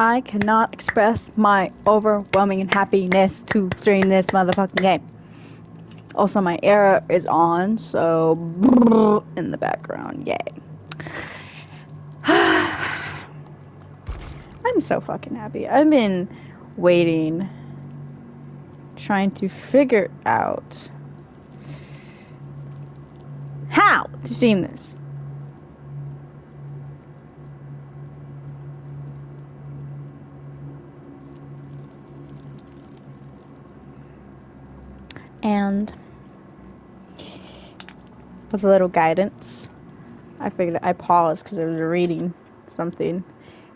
I cannot express my overwhelming happiness to stream this motherfucking game. Also, my air is on, so in the background, yay. I'm so fucking happy. I've been waiting, trying to figure out how to stream this. And with a little guidance, I figured I paused because I was reading something.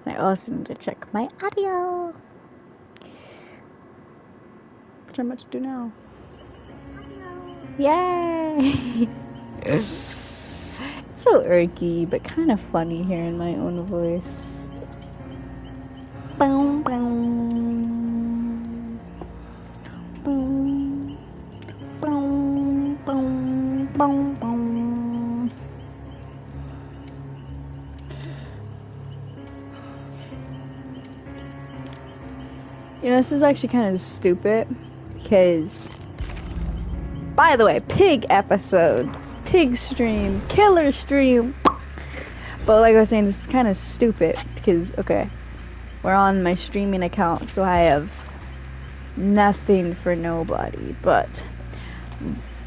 And I also need to check my audio, which I'm about to do now. Yay! It's so irky, but kind of funny hearing my own voice. Boom, boom. Boom. Boom, boom, boom, boom. You know, this is actually kind of stupid, because, by the way, pig episode, pig stream, killer stream. But like I was saying, this is kind of stupid, because, okay, we're on my streaming account, so I have nothing for nobody, but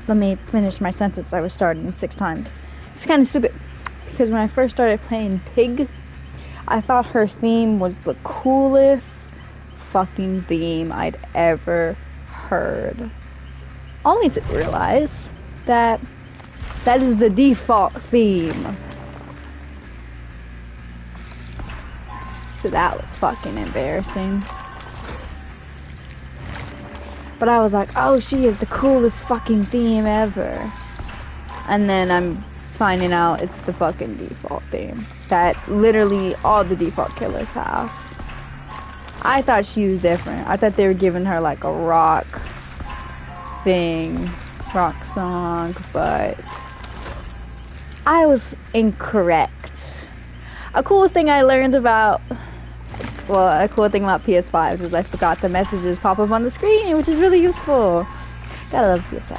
let me finish my sentence. I was starting 6 times. It's kind of stupid, because when I first started playing Pig, I thought her theme was the coolest fucking theme I'd ever heard. Only to realize that that is the default theme. So that was fucking embarrassing. But I was like, oh, she is the coolest fucking theme ever. And then I'm finding out it's the fucking default theme that literally all the default killers have. I thought she was different. I thought they were giving her like a rock thing, rock song, but I was incorrect. A cool thing I learned about, well, a cool thing about PS5 is I forgot the messages pop up on the screen, which is really useful. Gotta love PS5.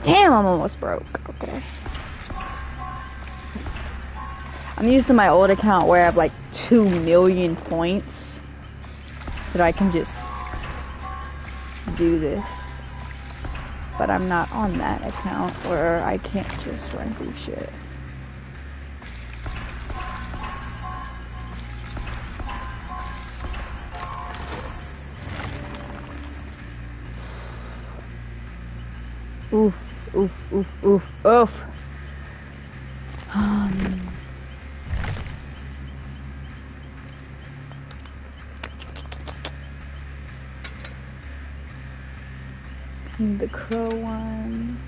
Damn, I'm almost broke. Okay. I'm used to my old account where I have like 2 million points that I can just do this. But I'm not on that account where I can't just run through shit. Oof, oof, oof, oof, oof. The crow one.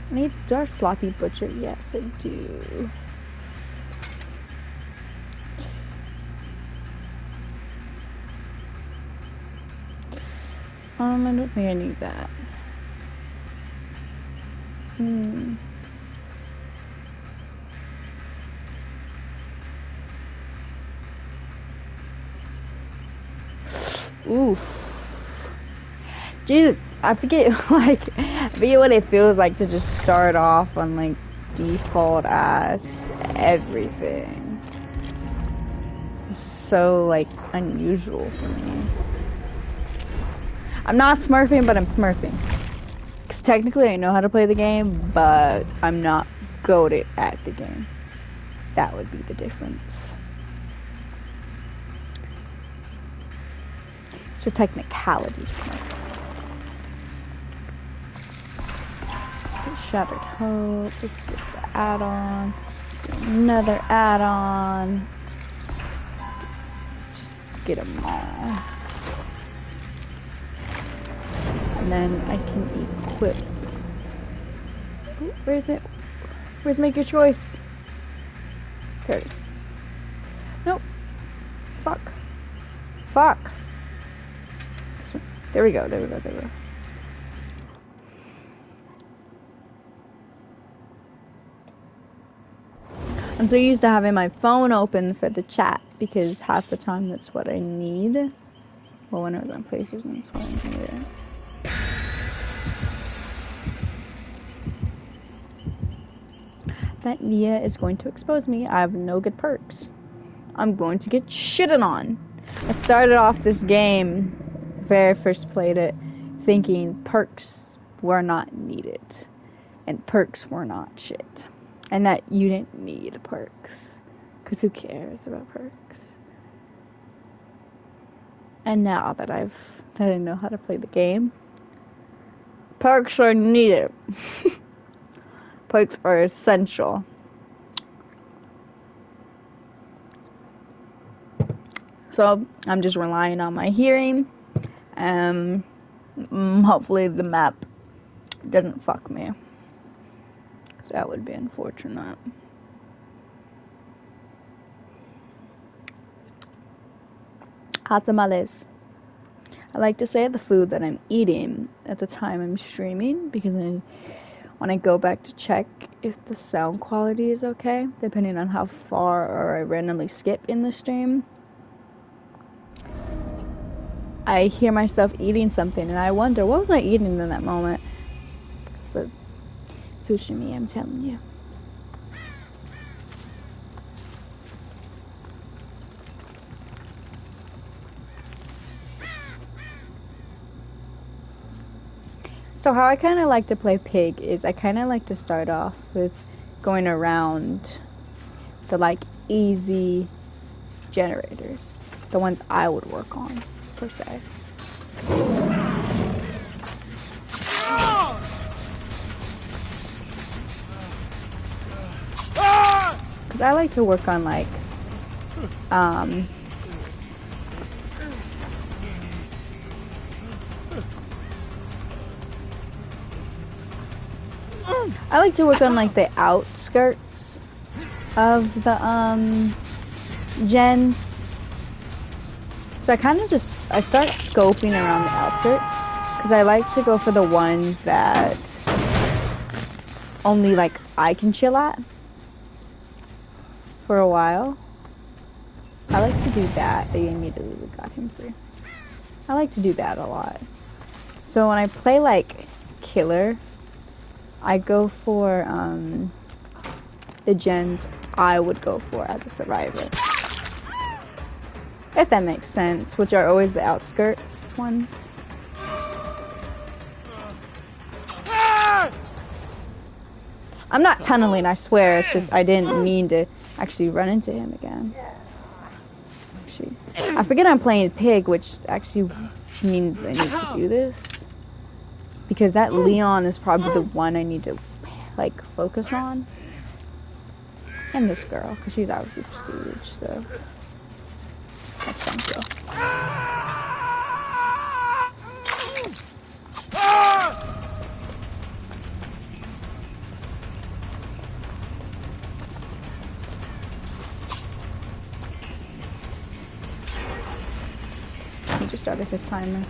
I need Dark Sloppy Butcher. Yes, I do. I don't think I need that. Oof. Jesus, I forget what it feels like to just start off on like default ass everything. It's so like unusual for me. I'm not smurfing, but I'm smurfing. Because technically I know how to play the game, but I'm not goated at the game. That would be the difference. So technicalities. Shattered Hope. Let's get the add-on. Another add-on. Let's just get them all. And then I can equip. Ooh, where is it? Where's Make Your Choice? There it is. Nope. Fuck. Fuck. There we go, there we go, there we go. I'm so used to having my phone open for the chat because half the time that's what I need. Well, when I was on PlayStation, that's what I needed. That Nia is going to expose me. I have no good perks. I'm going to get shitted on. I started off this game, very first played it, thinking perks were not needed. And perks were not shit. And that you didn't need perks. Because who cares about perks? And now that I know how to play the game, perks are needed. Perks are essential. So I'm just relying on my hearing. Hopefully the map doesn't fuck me. Because that would be unfortunate. Hot tamales. I like to say the food that I'm eating at the time I'm streaming because when I go back to check if the sound quality is okay, depending on how far or I randomly skip in the stream, I hear myself eating something and I wonder, what was I eating in that moment? So, future me, I'm telling you. So how I kind of like to play Pig is I kind of like to start off with going around the like easy generators, the ones I would work on per se. Because I like to work on like I like to work on like the outskirts of the gens. So I kind of I start scoping around the outskirts because I like to go for the ones that only like I can chill at for a while. I like to do that. They immediately got him free. I like to do that a lot. So when I play like killer, I go for the gens I would go for as a survivor. If that makes sense, which are always the outskirts ones. I'm not tunneling, I swear, it's just I didn't mean to actually run into him again. Actually, I forget I'm playing Pig, which actually means I need to do this. Because that Leon is probably the one I need to, like, focus on. And this girl, because she's obviously prestige, so. That's fun too. He just started his timer.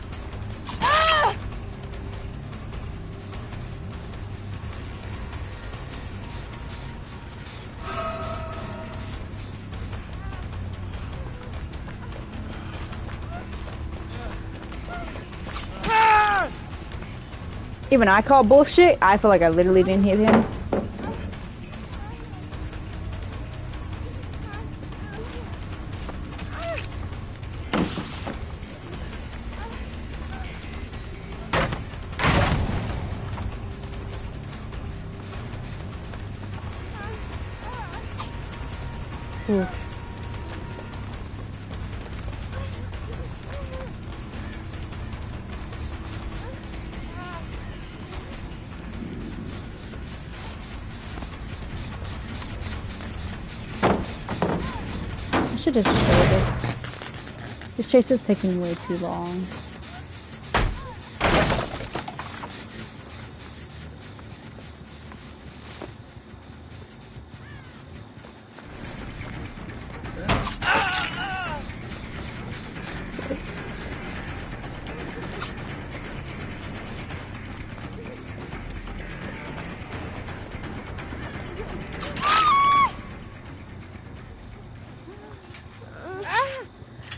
Even I call bullshit. I feel like I literally didn't hit him. Ooh. I should just show this. This chase is taking way too long.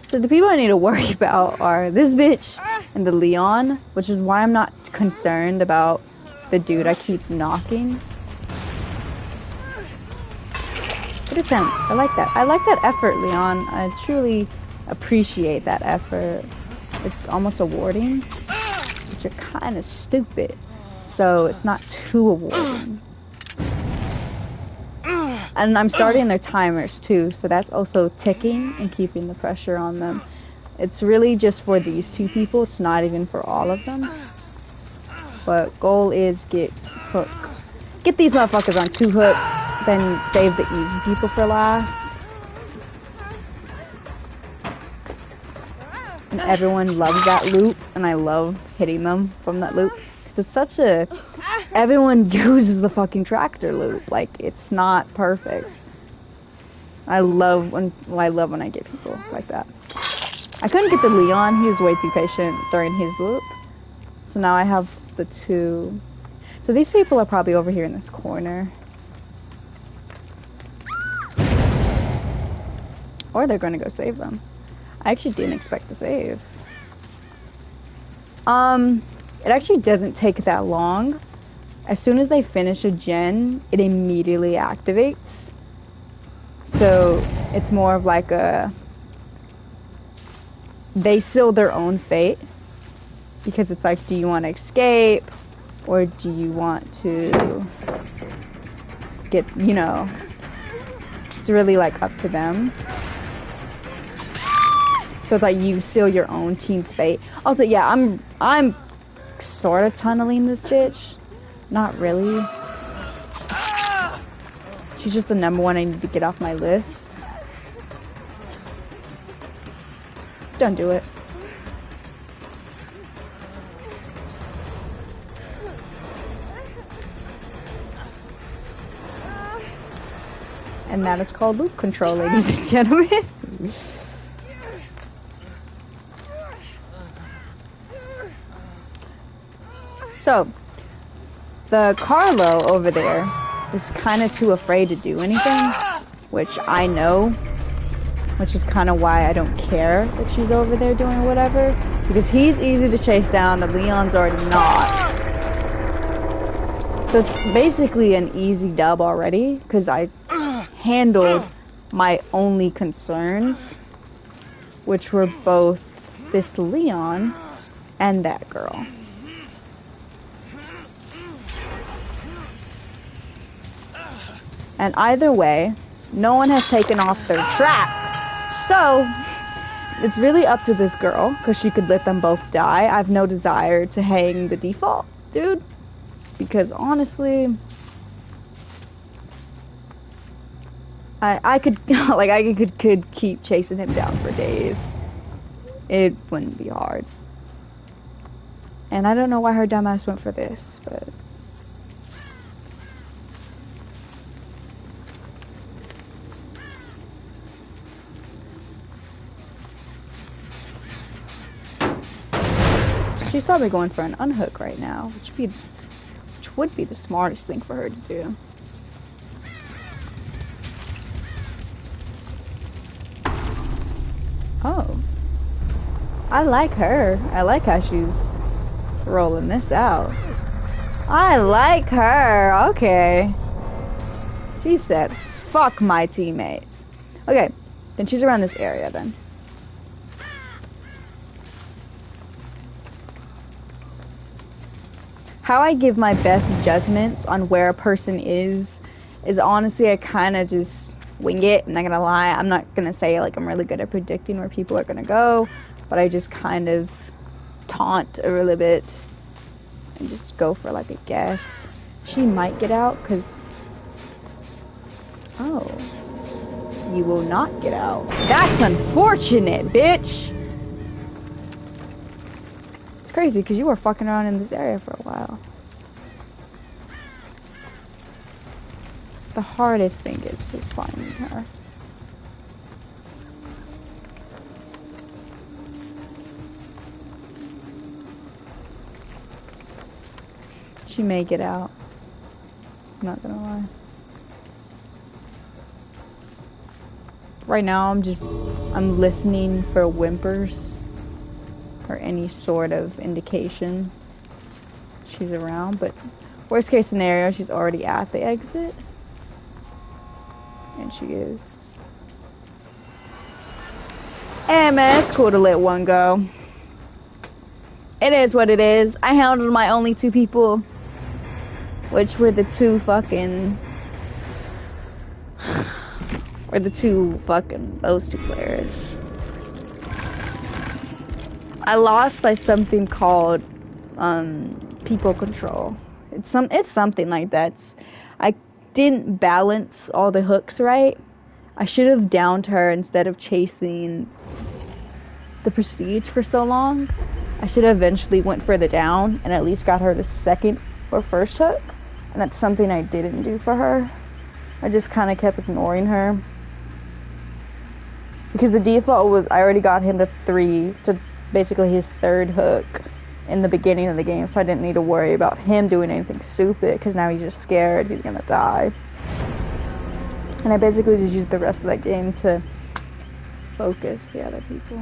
So the people I need to worry about are this bitch and the Leon, which is why I'm not concerned about the dude I keep knocking. Good attempt. I like that. I like that effort, Leon. I truly appreciate that effort. It's almost awarding, but you're kind of stupid, so it's not too awarding. And I'm starting their timers too, so that's also ticking and keeping the pressure on them. It's really just for these two people. It's not even for all of them. But goal is get these motherfuckers on 2 hooks, then save the easy people for last. And everyone loves that loop, and I love hitting them from that loop. It's such a... Everyone uses the fucking tractor loop. Like, it's not perfect. I love when I get people like that. I couldn't get the Leon. He was way too patient during his loop. So now I have the 2. So these people are probably over here in this corner. Or they're going to go save them. I actually didn't expect to save. It actually doesn't take that long. As soon as they finish a gen, it immediately activates. So it's more of like a... They seal their own fate. Because it's like, do you want to escape? Or do you want to get, you know... It's really like up to them. So it's like you seal your own team's fate. Also, yeah, I'm sort of tunneling this bitch. Not really. She's just the number one I need to get off my list. Don't do it. And that is called loop control, ladies and gentlemen. So, the Carlo over there is kind of too afraid to do anything, which I know, which is kind of why I don't care that she's over there doing whatever, because he's easy to chase down, the Leon's already not. So it's basically an easy dub already, because I handled my only concerns, which were both this Leon and that girl. And either way, no one has taken off their trap. So, it's really up to this girl, because she could let them both die. I have no desire to hang the default, dude. Because honestly, I could, like, I could keep chasing him down for days. It wouldn't be hard. And I don't know why her dumbass went for this, but... She's probably going for an unhook right now, which would be the smartest thing for her to do. Oh. I like her. I like how she's rolling this out. I like her. Okay. She said, fuck my teammates. Okay, then she's around this area then. How I give my best judgments on where a person is honestly I kind of just wing it. I'm not gonna lie. I'm not gonna say like I'm really good at predicting where people are gonna go, but I just kind of taunt a little bit and just go for like a guess. She might get out because... Oh. You will not get out. That's unfortunate, bitch! It's crazy because you were fucking around in this area for a while. The hardest thing is just finding her. She may get out. I'm not gonna lie. right now I'm listening for whimpers or any sort of indication she's around, but worst case scenario, she's already at the exit. And she is. Hey man, it's cool to let one go. It is what it is. I handled my only 2 people, which were the two those 2 players. I lost by something called people control. It's something like that. I didn't balance all the hooks right. I should have downed her instead of chasing the prestige for so long. I should have eventually went further down and at least got her the second or first hook. And that's something I didn't do for her. I just kind of kept ignoring her. Because the default was I already got him to 3, to basically his 3rd hook in the beginning of the game. So I didn't need to worry about him doing anything stupid. Because now he's just scared he's going to die. And I basically just used the rest of that game to focus the other people.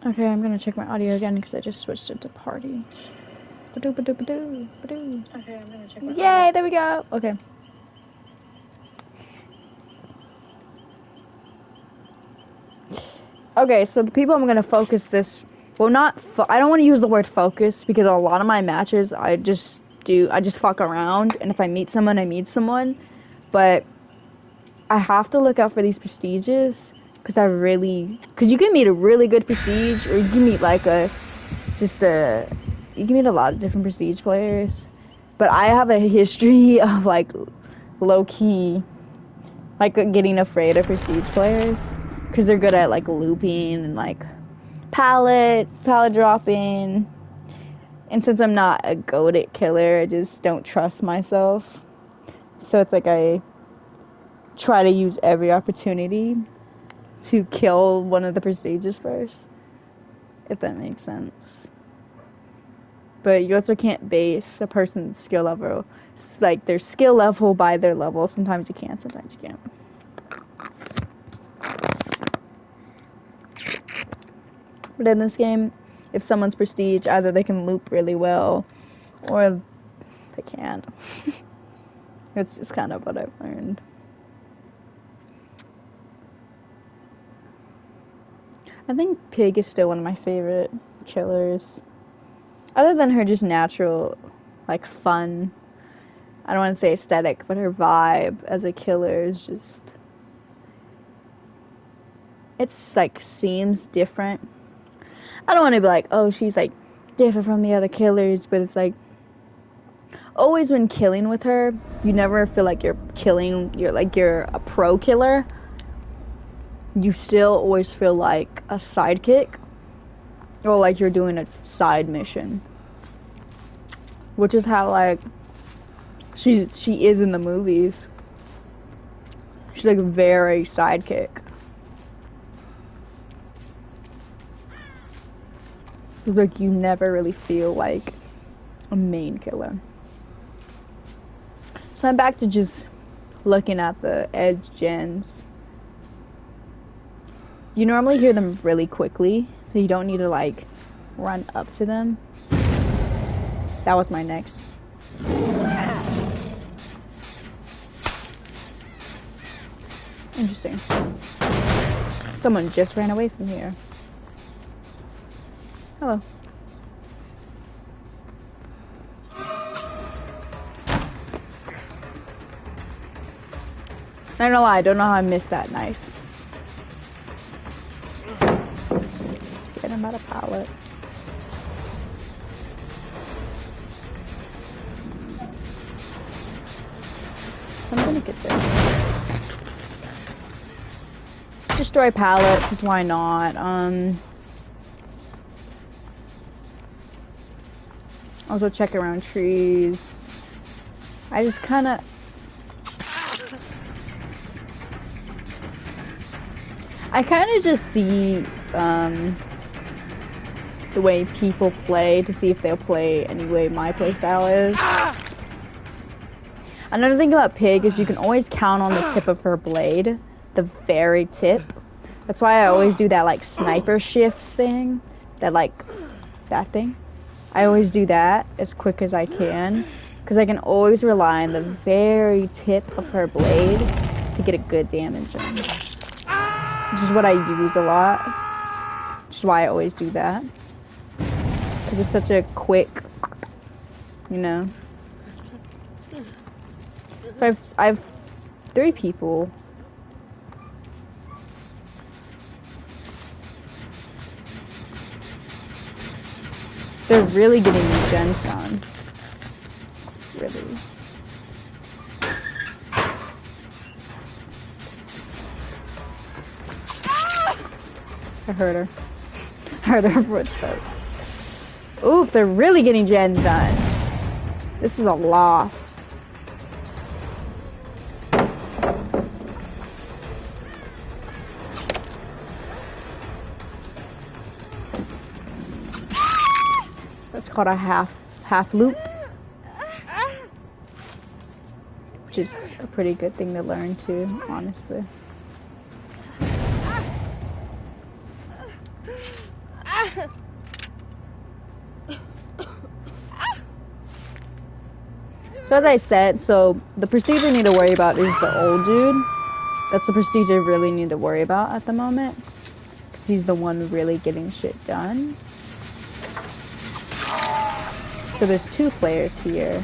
Okay, I'm gonna check my audio again because I just switched it to party. Badoo, badoo, badoo, badoo. Okay, I'm gonna check my Yay, audio. there we go. Okay. Okay, so the people I'm gonna focus this. Well, I don't want to use the word focus because a lot of my matches I just fuck around, and if I meet someone, I meet someone. But I have to look out for these prestiges. Because you can meet a really good prestige, or you can meet you can meet a lot of different prestige players. But I have a history of low-key, getting afraid of prestige players. Because they're good at looping and pallet dropping. And since I'm not a goated killer, I just don't trust myself. So it's I try to use every opportunity to kill one of the prestiges first, if that makes sense. But you also can't base a person's skill level, their skill level by their level. Sometimes you can, sometimes you can't. But in this game, if someone's prestige, either they can loop really well, or they can't. It's just kind of what I've learned. I think Pig is still one of my favorite killers. Other than her just natural, fun. I don't want to say aesthetic, but her vibe as a killer is just... It's, seems different. I don't want to be oh, she's, different from the other killers, but it's, always when killing with her, you never feel like you're killing, you're a pro killer. You still always feel like a sidekick, or like you're doing a side mission, which is how she is in the movies. She's very sidekick. It's you never really feel like a main killer. So I'm back to just looking at the edge gens. You normally hear them really quickly, so you don't need to run up to them. That was my next. Interesting. Someone just ran away from here. Hello. Not gonna lie, I don't know how I missed that knife. Get him out of pallet. So I'm gonna get this. destroy pallet, because why not? Also check around trees. I just kind of... I kind of just see the way people play to see if they'll play any way my playstyle is. Another thing about Pig is you can always count on the tip of her blade, the very tip. That's why I always do that like sniper shift thing, that thing. I always do that as quick as I can, because I can always rely on the very tip of her blade to get a good damage in. Which is what I use a lot, which is why I always do that. Because it's such a quick, you know. So I have 3 people. They're really getting these gens done. Really. I heard her. I heard her footsteps. Oof, they're really getting gens done. This is a loss. That's called a half loop. Which is a pretty good thing to learn too, honestly. So as I said, so the prestige I need to worry about is the old dude. That's the prestige I really need to worry about at the moment. Because he's the one really getting shit done. So there's 2 players here.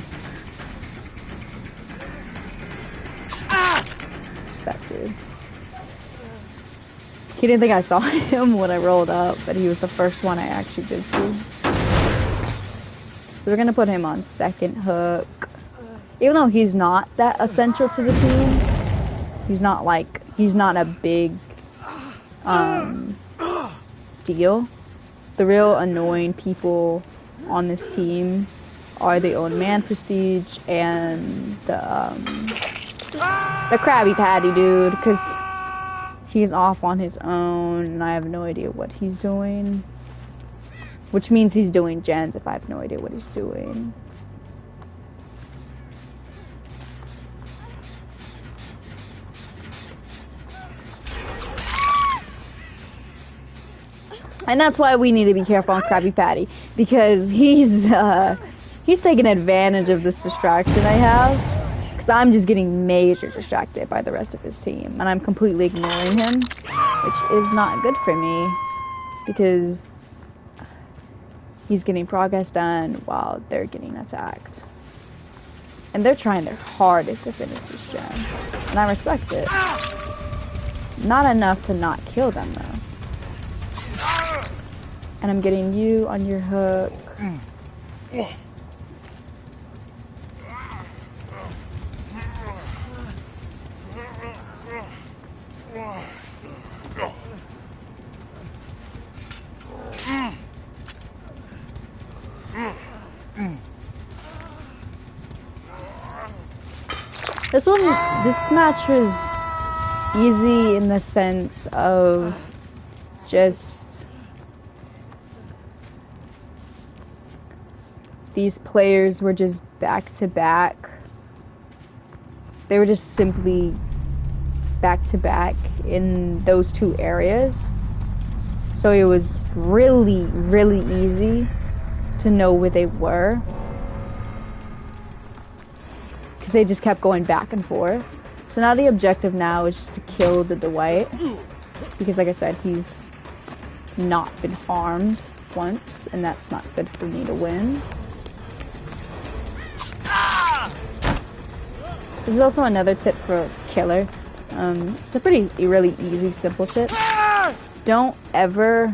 Just that dude. He didn't think I saw him when I rolled up, but he was the first one I actually did see. So we're gonna put him on second hook. Even though he's not that essential to the team, he's not a big deal. The real annoying people on this team are the old man prestige and the Krabby Patty dude, because he's off on his own and I have no idea what he's doing. Which means he's doing gens if I have no idea what he's doing. And that's why we need to be careful on Krabby Patty, because he's taking advantage of this distraction I have, because I'm just getting major distracted by the rest of his team, and I'm completely ignoring him, which is not good for me, because he's getting progress done while they're getting attacked. And they're trying their hardest to finish this gen, and I respect it. Not enough to not kill them, though. And I'm getting you on your hook. This match was easy in the sense of just these players were just back to back. They were just simply back to back in those 2 areas. So it was really, really easy to know where they were, because they just kept going back and forth. So now the objective now is just to kill the Dwight, because like I said, he's not been harmed once, and that's not good for me to win. This is also another tip for killer. It's a really easy, simple tip. Don't ever,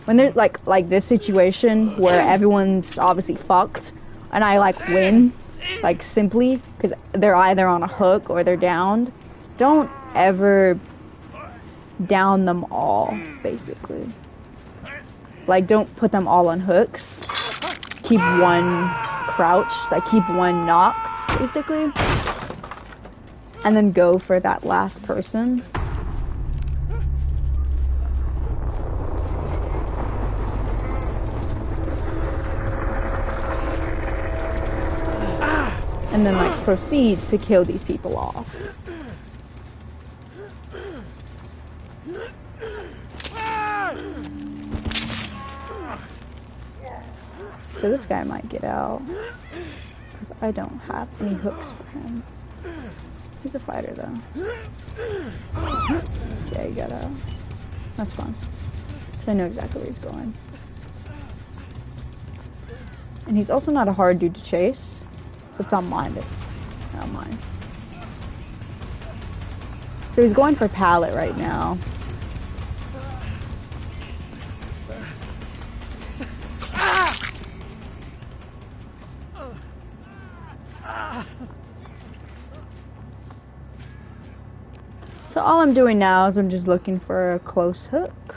when there's like this situation where everyone's obviously fucked, and I win, simply because they're either on a hook or they're downed. Don't ever down them all, basically. Like, don't put them all on hooks. Keep one crouched, like keep one knocked, basically. And then go for that last person. And then, like, proceed to kill these people off. So this guy might get out. Because I don't have any hooks for him. He's a fighter, though. Yeah, he got out. That's fine. Because I know exactly where he's going. And he's also not a hard dude to chase. So it's not mine. Not mine. So he's going for pallet right now. So all I'm doing now is I'm just looking for a close hook.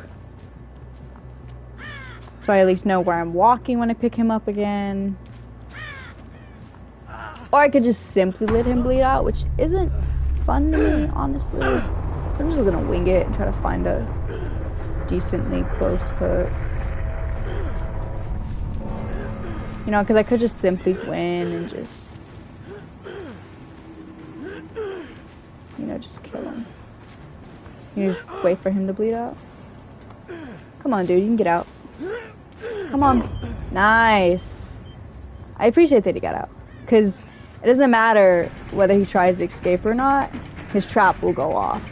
So I at least know where I'm walking when I pick him up again. Or I could just simply let him bleed out, which isn't fun to me, honestly. So I'm just gonna wing it and try to find a decently close hook. You know, because I could just simply win and just, you know, just kill him. You just wait for him to bleed out. Come on, dude, you can get out. Come on. Nice. I appreciate that he got out. Because it doesn't matter whether he tries to escape or not, his trap will go off.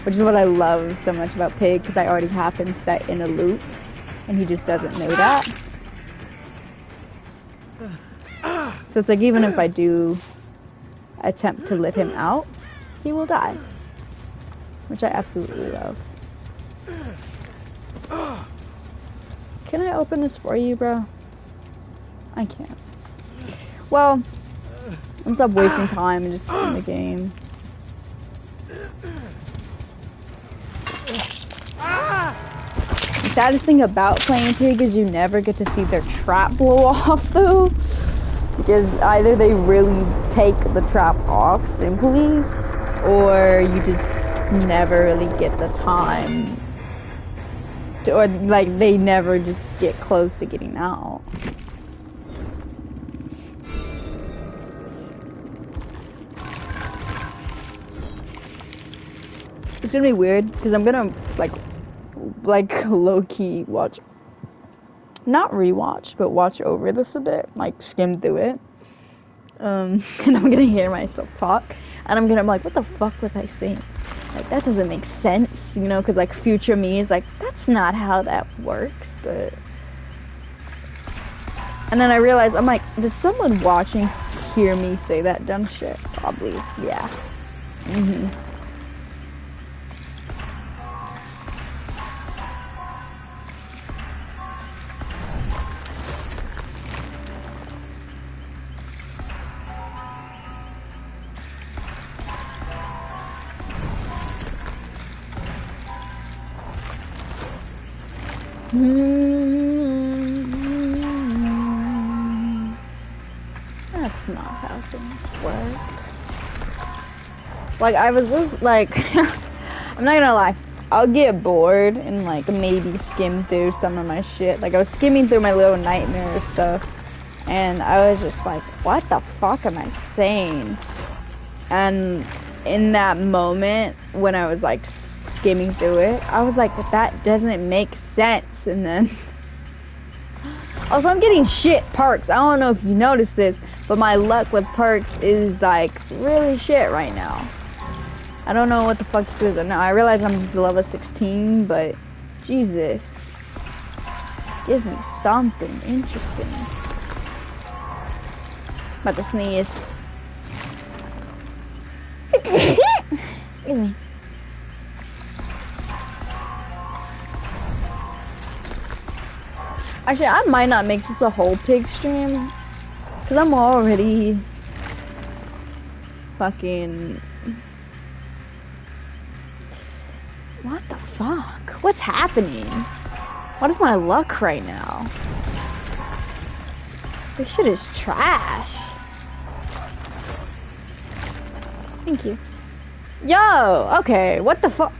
Which is what I love so much about Pig, because I already have him set in a loop, and he just doesn't know that. So it's like, even if I do attempt to let him out, he will die. Which I absolutely love. Can I open this for you, bro? I can't. Well, I'm stop wasting time and just in the game. The saddest thing about playing Pig is you never get to see their trap blow off, though. Because either they really take the trap off simply, or you just never really get the time to, or like they never just get close to getting out. It's gonna be weird because I'm gonna like low-key watch, not rewatch, but watch over this a bit, like skim through it. And I'm gonna hear myself talk, and I'm like, what the fuck was I saying? Like, that doesn't make sense, you know, because like future me is like, that's not how that works, but. And then I realized, I'm like, did someone watching hear me say that dumb shit? Probably, yeah. That's not how things work. Like, I was just like, I'm not gonna lie, I'll get bored and like maybe skim through some of my shit. Like, I was skimming through my little nightmare stuff, and I was just like, what the fuck am I saying? And in that moment, when I was like skimming through it, I was like, but that doesn't make sense. And then also, I'm getting shit perks. I don't know if you noticed this, but my luck with perks is like really shit right now. I don't know what the fuck this is. Now I realize I'm just level 16, but Jesus, give me something interesting. About to sneeze. Give me. Actually, I might not make this a whole Pig stream, because I'm already fucking What the fuck? What's happening? What is my luck right now? This shit is trash. Thank you. Yo, okay, what the fuck?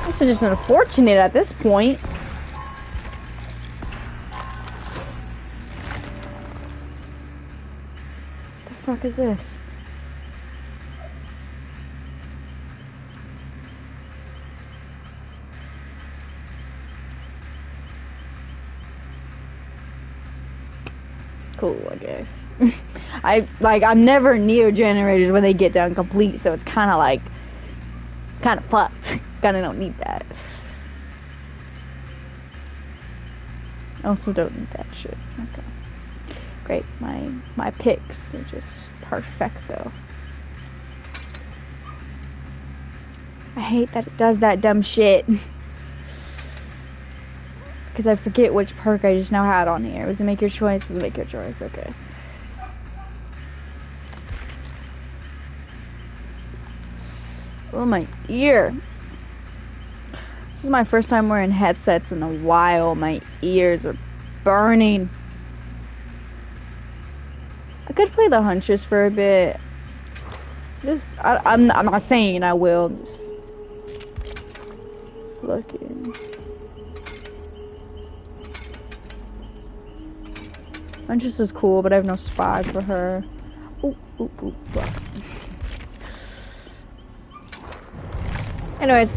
This is just unfortunate at this point. The fuck is this? Cool, I guess. I'm never near generators when they get down complete, so it's kind of fucked. Kinda don't need that. Also don't need that shit. Okay. Great, my picks are just perfecto. I hate that it does that dumb shit. Because I forget which perk I just now had on here. Was it make your choice? Was it make your choice? Okay. Oh, my ear. This is my first time wearing headsets in a while. My ears are burning. I could play the Huntress for a bit. I'm not saying I will. Just looking. Huntress is cool, but I have no spot for her. Ooh, ooh, ooh, fuck. Anyways.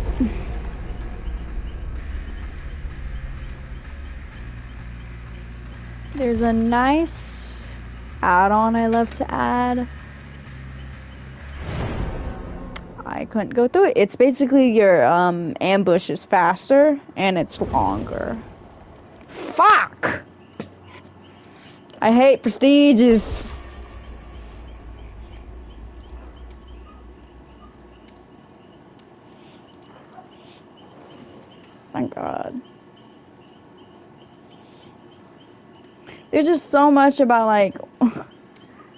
There's a nice add-on I love to add. I couldn't go through it. It's basically your ambush is faster and it's longer. Fuck! I hate prestiges. Thank God. There's just so much about, like,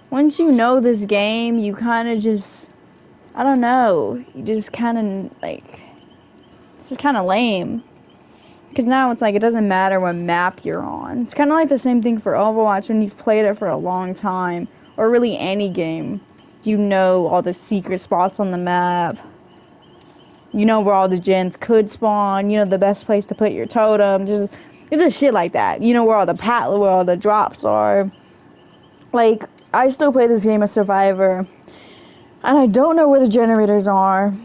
once you know this game, you kind of just, I don't know, you just kind of, like, it's just kind of lame. Because now it's like, it doesn't matter what map you're on. It's kind of like the same thing for Overwatch when you've played it for a long time. Or really any game. You know all the secret spots on the map. You know where all the gens could spawn. You know the best place to put your totem. It's just shit like that. You know where all the drops are. Like, I still play this game as Survivor. And I don't know where the generators are.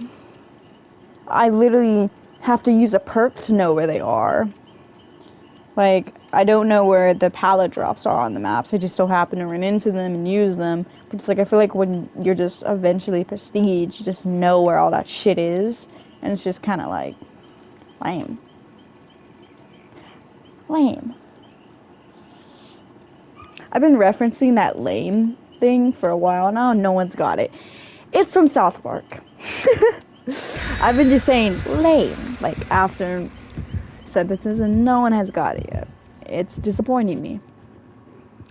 I literally have to use a perk to know where they are. Like, I don't know where the pallet drops are on the maps. I just so happen to run into them and use them. But it's like, I feel like when you're just eventually prestige, you just know where all that shit is. And it's just kind of like, lame. Lame. I've been referencing that lame thing for a while now, and no one's got it. It's from South Park. I've been just saying lame, like, after sentences, and no one has got it yet. It's disappointing me.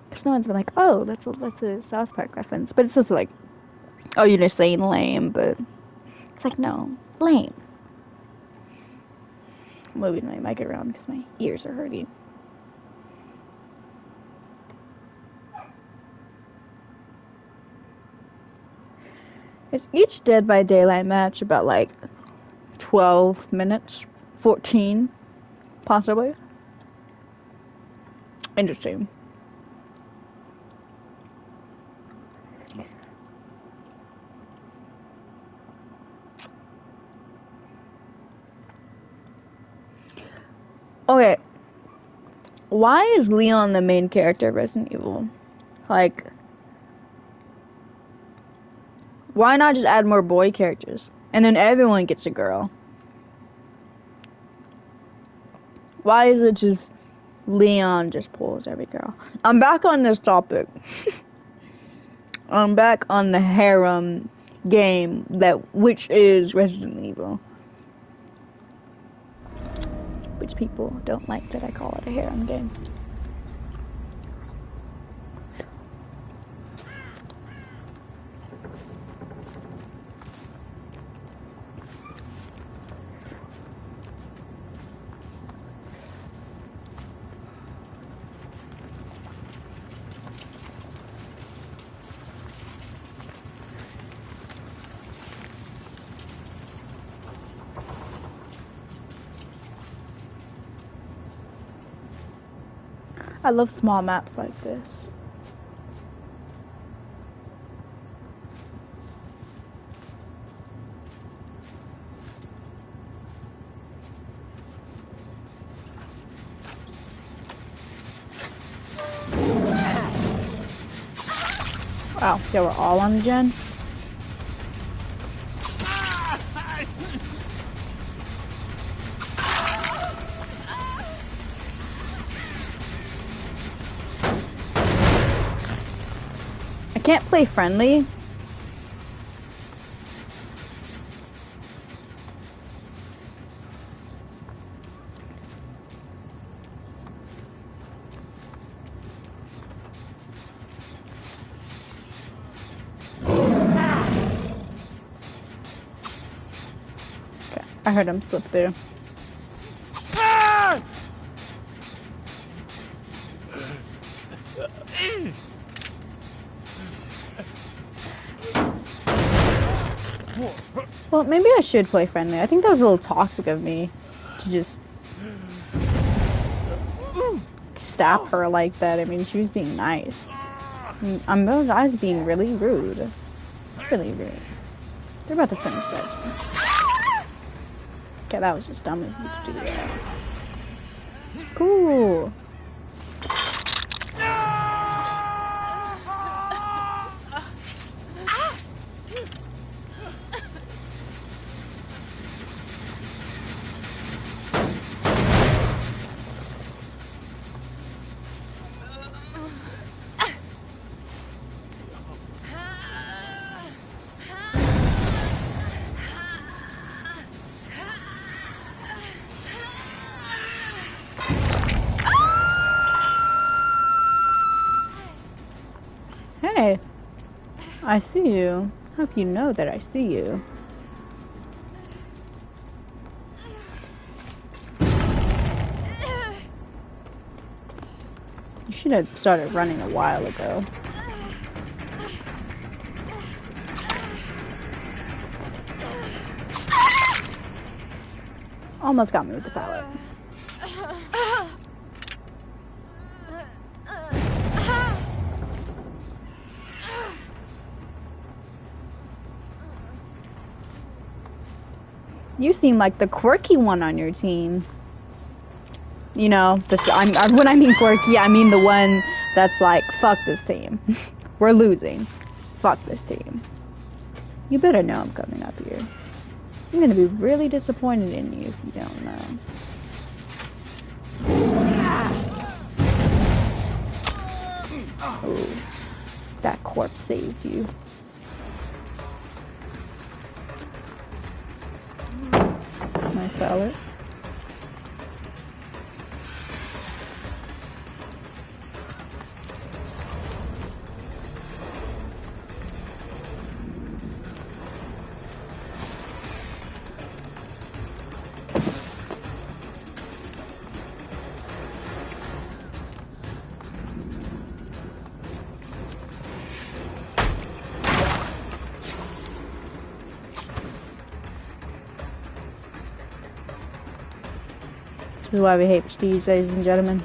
Because no one's been like, oh, that's a South Park reference. But it's just like, oh, you're just saying lame, but it's like, no, lame. I'm moving my mic around because my ears are hurting. It's each Dead by Daylight match about like 12 minutes, 14, possibly. Interesting. Okay, why is Leon the main character of Resident Evil? Like, why not just add more boy characters? And then everyone gets a girl. Why is it just Leon just pulls every girl? I'm back on this topic. I'm back on the harem game which is Resident Evil. Which people don't like that I call it a harem game. I love small maps like this. Wow, they were all on the gen. I can't play friendly. Okay, I heard him slip through. Well, maybe I should play friendly. I think that was a little toxic of me to just stab her like that. I mean, she was being nice. I was being really rude. Really rude. They're about to finish that. Okay, that was just dumb of me to do that. Cool. Hey, I see you. Hope you know that I see you. You should have started running a while ago. Almost got me with the pallet. You seem like the quirky one on your team. You know, when I mean quirky, I mean the one that's like, fuck this team. We're losing. Fuck this team. You better know I'm coming up here. I'm gonna be really disappointed in you if you don't know. Oh, that corpse saved you. Nice pallet. This is why we hate prestige, ladies and gentlemen.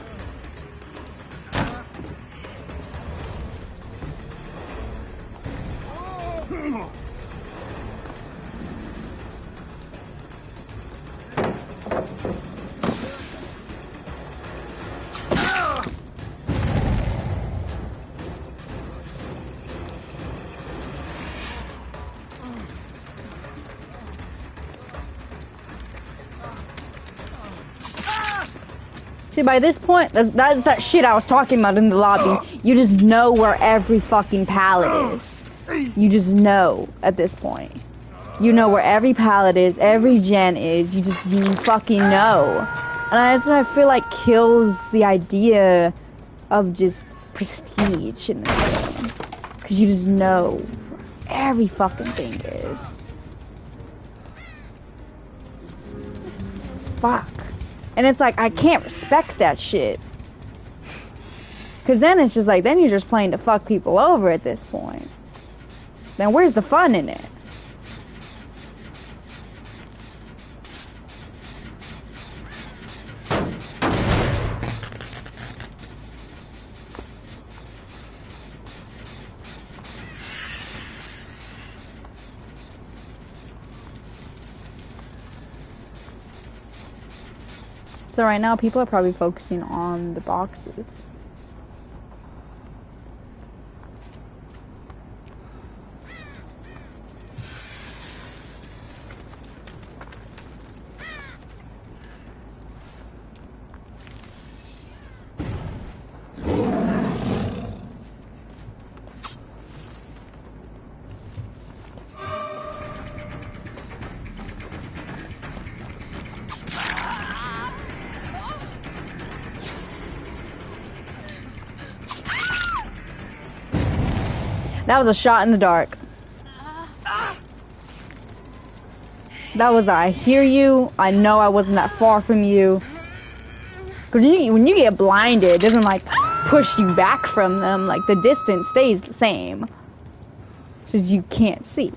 See, by this point, that's that shit I was talking about in the lobby. You just know where every fucking pallet is. You just know at this point. You know where every pallet is, every gen is. You fucking know. And that's what I feel like kills the idea of just prestige in this game. Because you just know where every fucking thing is. Fuck. And it's like, I can't respect that shit. Because then it's just like, then you're just playing to fuck people over at this point. Then where's the fun in it? So right now, people are probably focusing on the boxes. That was a shot in the dark. That was I hear you. I know I wasn't that far from you. Because when you get blinded, it doesn't like push you back from them. Like the distance stays the same. Because you can't see.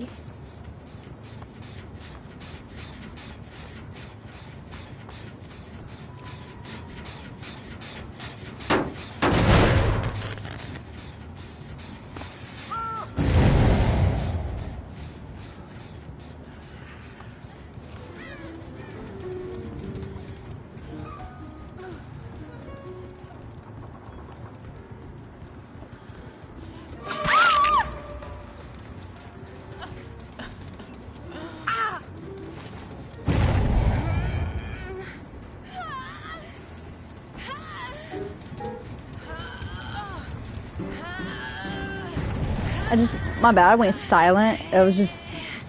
My bad, I went silent. I was just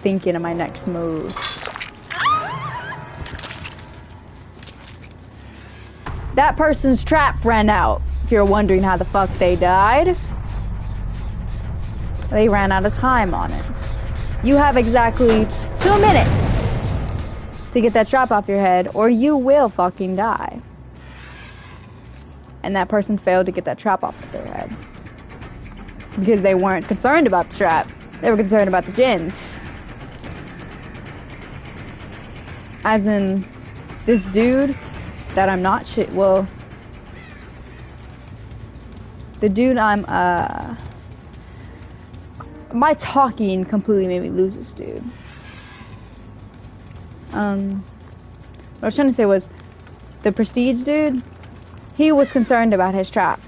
thinking of my next move. That person's trap ran out. If you're wondering how the fuck they died, they ran out of time on it. You have exactly 2 minutes to get that trap off your head, or you will fucking die. And that person failed to get that trap off of their head. Because they weren't concerned about the trap. They were concerned about the gens. As in, this dude that I'm not well, the dude my talking completely made me lose this dude. What I was trying to say was, the prestige dude, he was concerned about his trap.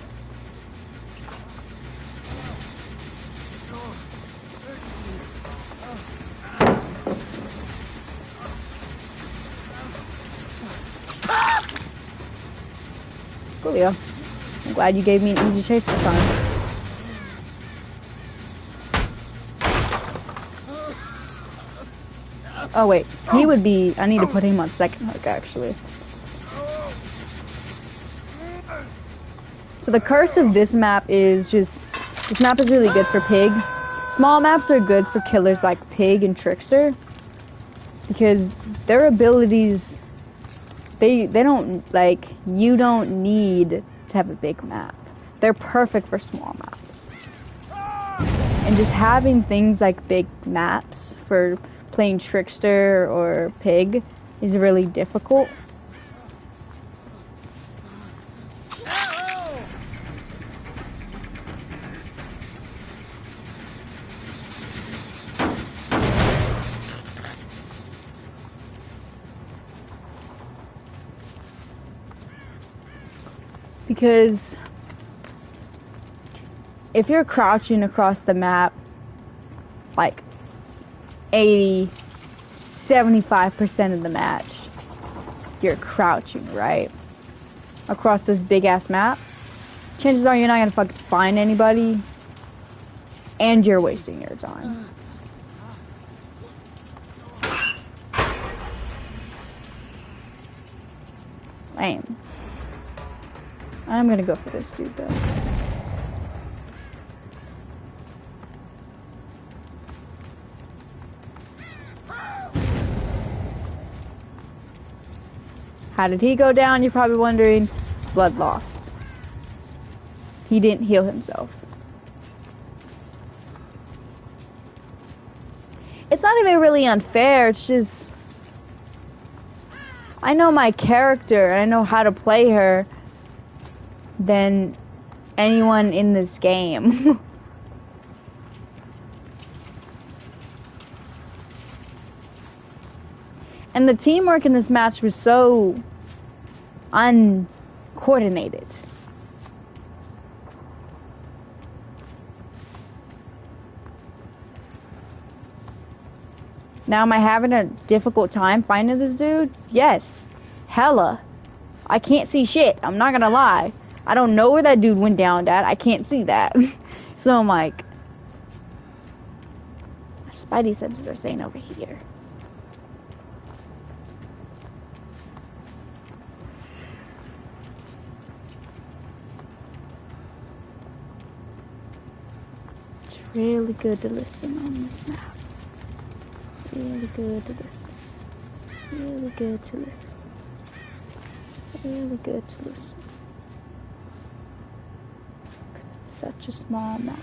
Coolio. I'm glad you gave me an easy chase this time. Oh wait, he would be, I need to put him on second hook actually. So the curse of this map is just, this map is really good for Pig. Small maps are good for killers like Pig and Trickster. Because their abilities, they don't, like, you don't need to have a big map. They're perfect for small maps. And just having things like big maps for playing Trickster or Pig is really difficult. Because if you're crouching across the map like 75% of the match, you're crouching, right? Across this big ass map, chances are you're not gonna fucking find anybody and you're wasting your time. Lame. I'm gonna go for this dude though. How did he go down? You're probably wondering. Blood lost. He didn't heal himself. It's not even really unfair, it's just, I know my character and I know how to play her than anyone in this game. And the teamwork in this match was so uncoordinated. Now, am I having a difficult time finding this dude? Yes. Hella. I can't see shit. I'm not gonna lie. I don't know where that dude went down at. I can't see that. So I'm like, my spidey senses are saying over here. It's really good to listen on this map. Really good to listen. Really good to listen. Really good to listen. It's such a small map.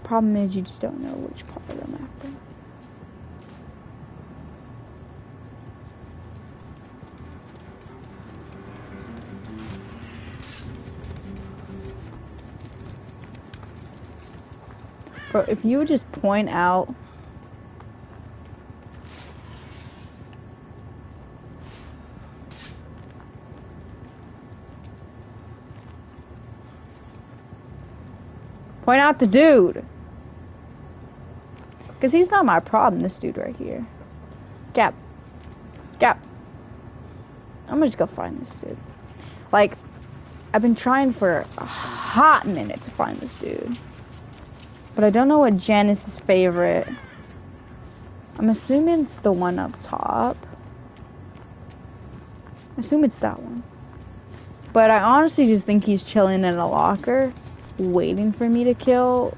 Problem is you just don't know which part of the map they're in. Bro, if you would just point out the dude. Because he's not my problem, this dude right here. Gap. I'm gonna just go find this dude. Like, I've been trying for a hot minute to find this dude. But I don't know what gen is his favorite. I'm assuming it's the one up top. I assume it's that one. But I honestly just think he's chilling in a locker, waiting for me to kill.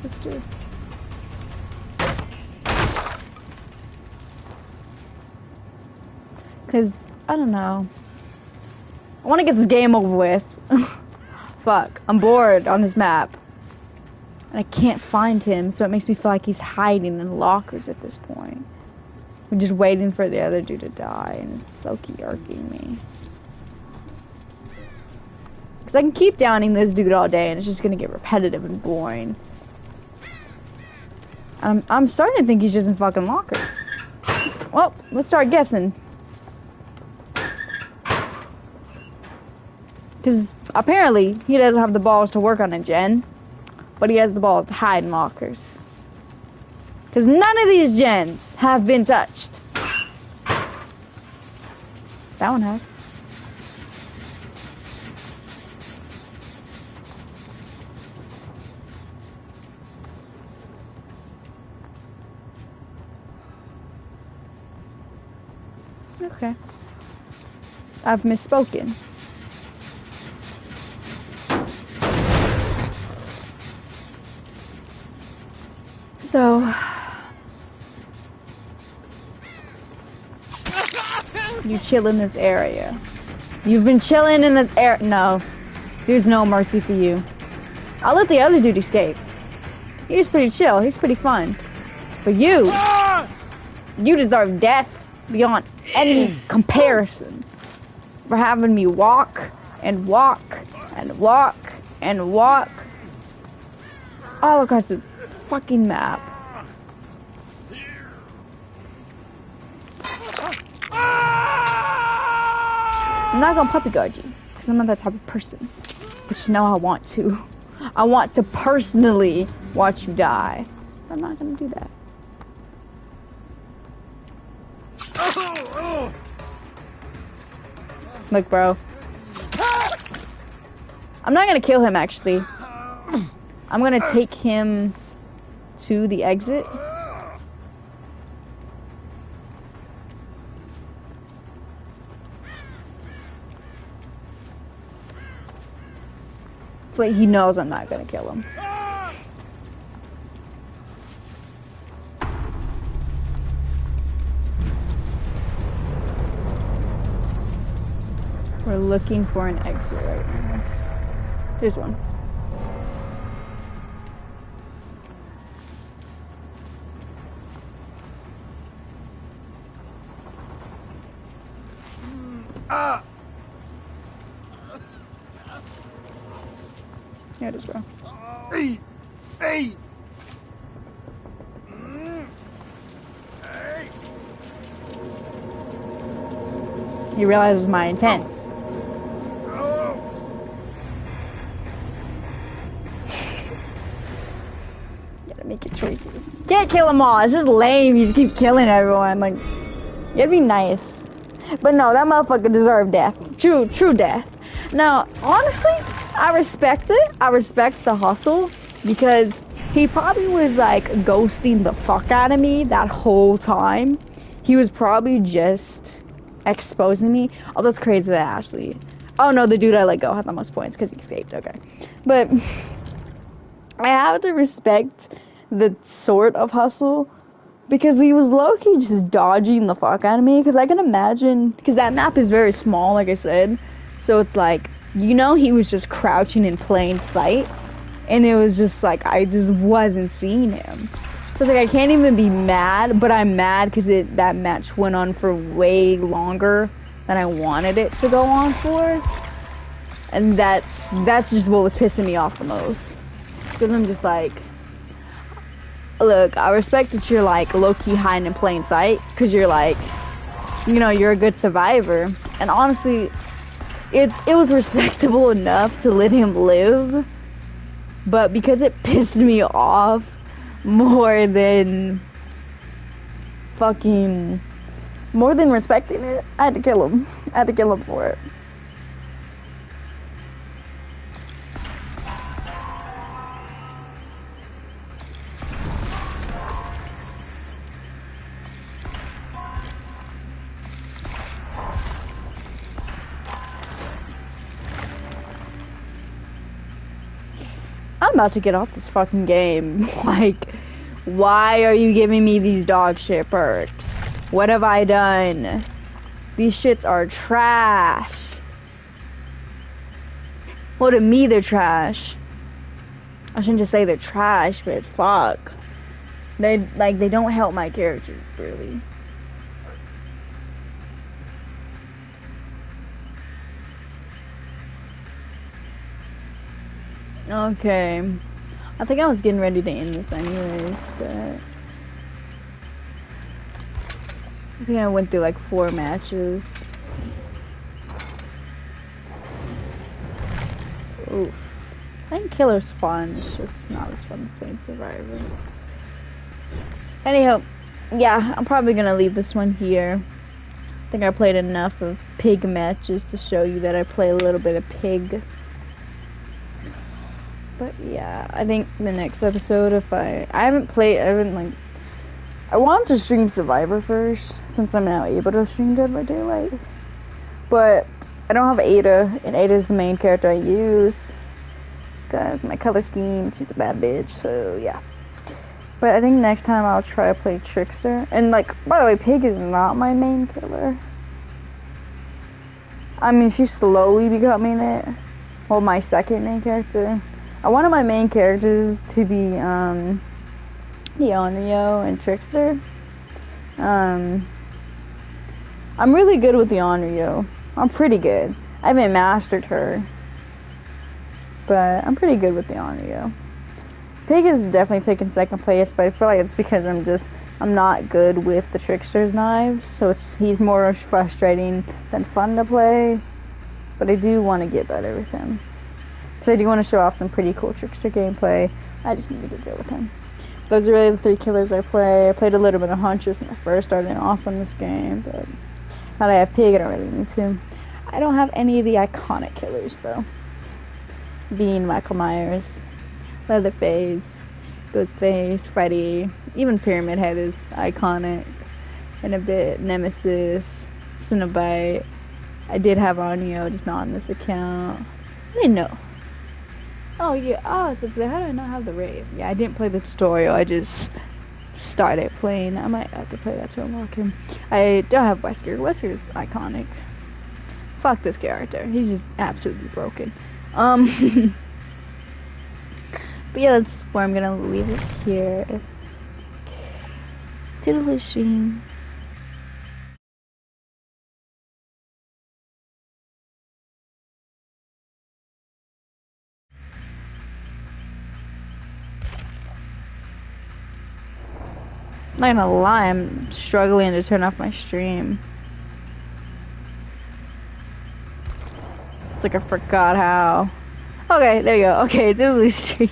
This dude. Because, I don't know. I want to get this game over with. Fuck, I'm bored on this map. And I can't find him, so it makes me feel like he's hiding in lockers at this point. We're just waiting for the other dude to die, and it's low-key irking me. Because I can keep downing this dude all day, and it's just going to get repetitive and boring. I'm starting to think he's just in fucking lockers. Well, let's start guessing. Because apparently, he doesn't have the balls to work on a gen, but he has the balls to hide in lockers. Because none of these gens have been touched. That one has. Okay. I've misspoken. So, you chill in this area. You've been chilling in this area. No, there's no mercy for you. I'll let the other dude escape. He's pretty chill. He's pretty fun. But you deserve death beyond any comparison for having me walk and walk and walk and walk all across the fucking map. I'm not gonna puppy guard you, because I'm not that type of person. But you know I want to. I want to personally watch you die. But I'm not gonna do that. Look, bro. I'm not gonna kill him, actually. I'm gonna take him to the exit. But he knows I'm not gonna kill him. We're looking for an exit right now. Here's one. Here it is, bro. Hey! He realizes my intent. You gotta make your choices. Can't kill them all. It's just lame. You just keep killing everyone. Like, you gotta be nice. But no, that motherfucker deserved death. True death. Now, honestly, I respect it. I respect the hustle because he probably was like ghosting the fuck out of me that whole time. He was probably just exposing me. Oh, that's crazy that Ashley. Oh no, the dude I let go had the most points because he escaped. Okay. But I have to respect the sort of hustle because he was low-key just dodging the fuck out of me. Because I can imagine, because that map is very small, like I said. So it's like, you know, he was just crouching in plain sight. And it was just like, I just wasn't seeing him. So it's like, I can't even be mad, but I'm mad because that match went on for way longer than I wanted it to go on for. And that's just what was pissing me off the most. Because I'm just like, look, I respect that you're like low-key hiding in plain sight. Because you're like, you know, you're a good survivor. And honestly, it was respectable enough to let him live. But because it pissed me off more than respecting it, I had to kill him. I had to kill him for it. I'm about to get off this fucking game. Like, why are you giving me these dog shit perks? What have I done? These shits are trash. Well, to me, they're trash. I shouldn't just say they're trash, but fuck. They don't help my character, really. Okay, I think I was getting ready to end this anyways, but I think I went through like 4 matches. Oof. I think Killer's fun, it's just not as fun as playing Survivor. Anyhow, yeah, I'm probably gonna leave this one here. I think I played enough of pig matches to show you that I play a little bit of pig. But yeah, I think the next episode, if I want to stream Survivor first, since I'm now able to stream Dead by Daylight. But I don't have Ada, and Ada is the main character I use. Guys, my color scheme, she's a bad bitch, so yeah. But I think next time I'll try to play Trickster. And like, by the way, Pig is not my main killer. I mean, she's slowly becoming it. Well, my second main character. I wanted my main characters to be, Onryo and Trickster. I'm really good with the Onryo. I'm pretty good. I haven't mastered her. But I'm pretty good with the Onryo. Pig is definitely taking second place, but I feel like it's because I'm not good with the Trickster's knives. So he's more frustrating than fun to play. But I do want to get better with him. So I do want to show off some pretty cool Trickster gameplay. I just need to get good with him. Those are really the 3 killers I play. I played a little bit of Huntress when I first started off on this game, but now that I have Pig, I don't really need to. I don't have any of the iconic killers, though. Being Michael Myers, Leatherface, Ghostface, Freddy, even Pyramid Head is iconic. And a bit Nemesis, Cinnabite. I did have Onryo, just not on this account. I didn't know. Oh yeah, how did I not have the rave? Yeah, I didn't play the tutorial, I just started playing. I might have to play that to unlock him. I don't have Wesker. Wesker's iconic. Fuck this character, he's just absolutely broken. But yeah, that's where I'm gonna leave it here. Toodaloo stream. I'm not gonna lie, I'm struggling to turn off my stream. It's like I forgot how. Okay, there you go. Okay, it's a blue stream.